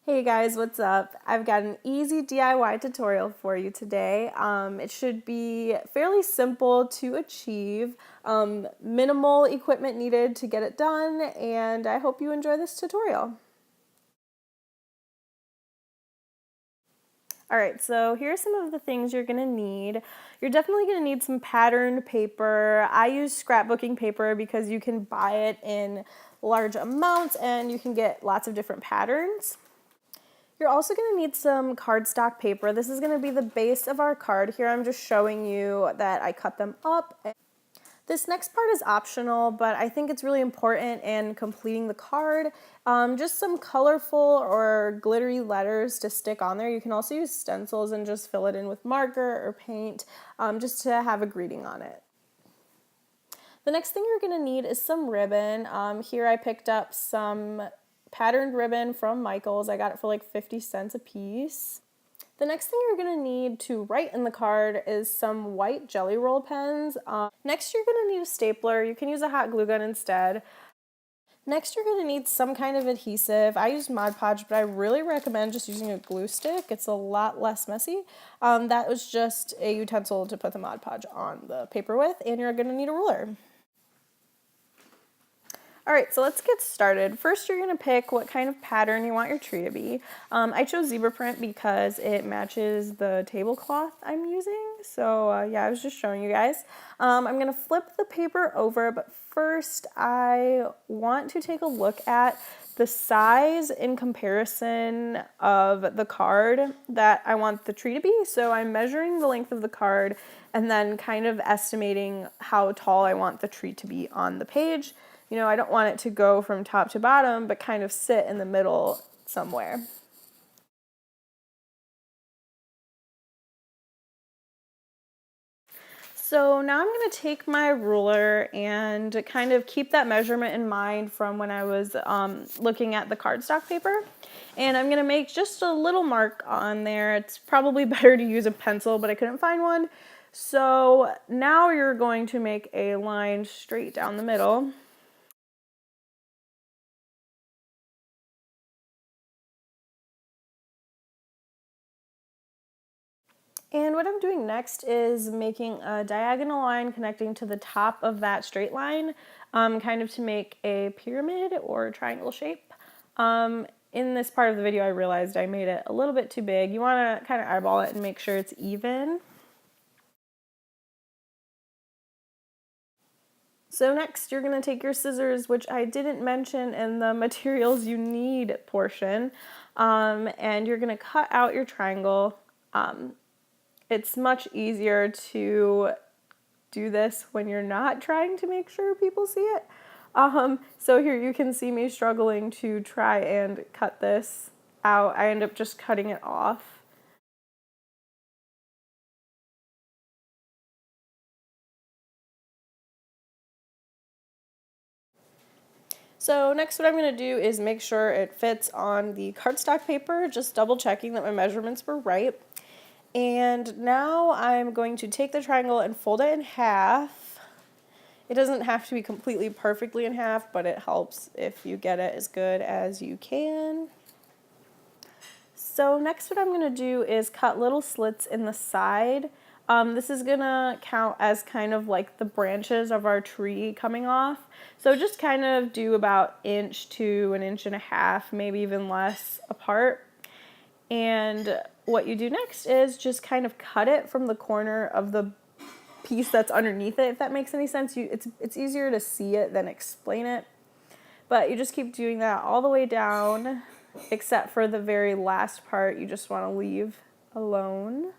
Hey guys, what's up? I've got an easy DIY tutorial for you today. It should be fairly simple to achieve, minimal equipment needed to get it done, and I hope you enjoy this tutorial. Alright, so here's some of the things you're going to need. You're definitely going to need some patterned paper. I use scrapbooking paper because you can buy it in large amounts and you can get lots of different patterns. You're also going to need some cardstock paper. This is going to be the base of our card. Here I'm just showing you that I cut them up. This next part is optional, but I think it's really important in completing the card. Just some colorful or glittery letters to stick on there. You can also use stencils and just fill it in with marker or paint just to have a greeting on it. The next thing you're going to need is some ribbon. Here I picked up some patterned ribbon from Michael's. I got it for like 50 cents a piece. The next thing you're going to need to write in the card is some white jelly roll pens. Next you're going to need a stapler. You can use a hot glue gun instead. Next you're going to need some kind of adhesive. I use Mod Podge, but I really recommend just using a glue stick. It's a lot less messy. That was just a utensil to put the Mod Podge on the paper with, and you're going to need a ruler. Alright, so let's get started. First, you're going to pick what kind of pattern you want your tree to be. I chose zebra print because it matches the tablecloth I'm using. So yeah, I was just showing you guys. I'm going to flip the paper over, but first I want to take a look at the size in comparison of the card that I want the tree to be. So I'm measuring the length of the card and then kind of estimating how tall I want the tree to be on the page. You know, I don't want it to go from top to bottom, but kind of sit in the middle somewhere. So now I'm going to take my ruler and kind of keep that measurement in mind from when I was looking at the cardstock paper. And I'm going to make just a little mark on there. It's probably better to use a pencil, but I couldn't find one. So now you're going to make a line straight down the middle. And what I'm doing next is making a diagonal line connecting to the top of that straight line, kind of to make a pyramid or triangle shape. In this part of the video, I realized I made it a little bit too big. You want to kind of eyeball it and make sure it's even. So next, you're going to take your scissors, which I didn't mention in the materials you need portion, and you're going to cut out your triangle. It's much easier to do this when you're not trying to make sure people see it. So here you can see me struggling to try and cut this out. I end up just cutting it off. So next what I'm going to do is make sure it fits on the cardstock paper, just double checking that my measurements were right. And now I'm going to take the triangle and fold it in half. It doesn't have to be completely perfectly in half, but it helps if you get it as good as you can. So next what I'm going to do is cut little slits in the side. This is going to count as kind of like the branches of our tree coming off. So just kind of do about 1 to 1.5 inches, maybe even less apart. And what you do next is just kind of cut it from the corner of the piece that's underneath it, if that makes any sense. It's easier to see it than explain it. But you just keep doing that all the way down, except for the very last part you just want to leave alone.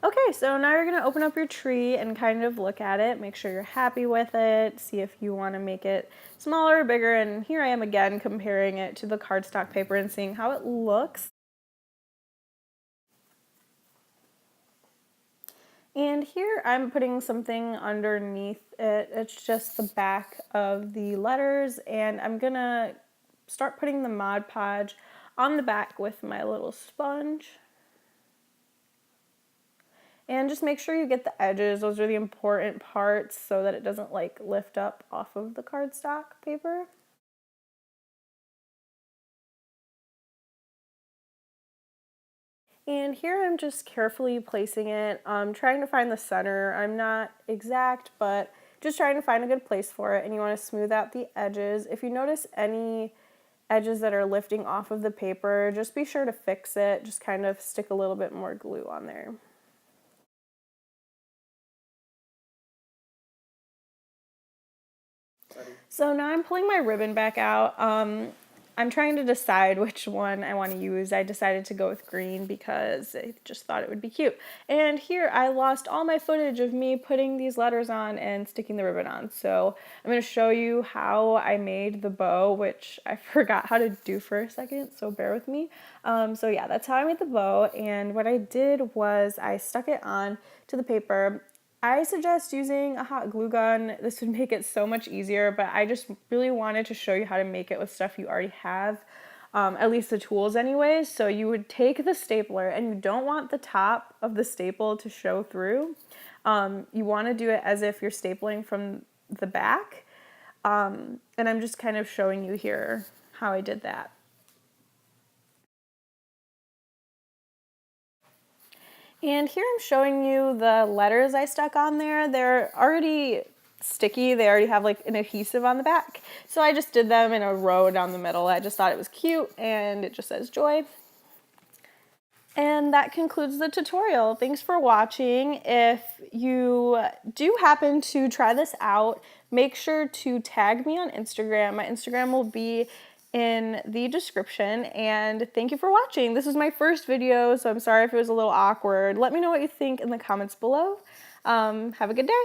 Okay, so now you're going to open up your tree and kind of look at it, make sure you're happy with it, see if you want to make it smaller or bigger, and here I am again comparing it to the cardstock paper and seeing how it looks. And here I'm putting something underneath it. It's just the back of the letters, and I'm gonna start putting the Mod Podge on the back with my little sponge. And just make sure you get the edges. Those are the important parts so that it doesn't like lift up off of the cardstock paper. And here I'm just carefully placing it, trying to find the center. I'm not exact, but just trying to find a good place for it. And you want to smooth out the edges. If you notice any edges that are lifting off of the paper, just be sure to fix it. Just kind of stick a little bit more glue on there. So now I'm pulling my ribbon back out. I'm trying to decide which one I want to use. I decided to go with green because I just thought it would be cute. And here I lost all my footage of me putting these letters on and sticking the ribbon on. So I'm going to show you how I made the bow, which I forgot how to do for a second, so bear with me. So yeah, that's how I made the bow. And what I did was I stuck it on to the paper. I suggest using a hot glue gun. This would make it so much easier, but I just really wanted to show you how to make it with stuff you already have, at least the tools anyways. So you would take the stapler, and you don't want the top of the staple to show through. You want to do it as if you're stapling from the back, and I'm just kind of showing you here how I did that. And here I'm showing you the letters I stuck on there. They're already sticky. They already have like an adhesive on the back. So I just did them in a row down the middle. I just thought it was cute, and it just says joy. And that concludes the tutorial. Thanks for watching. If you do happen to try this out, make sure to tag me on Instagram. My Instagram will be in the description. And thank you for watching. This was my first video, so I'm sorry if it was a little awkward. Let me know what you think in the comments below. Have a good day.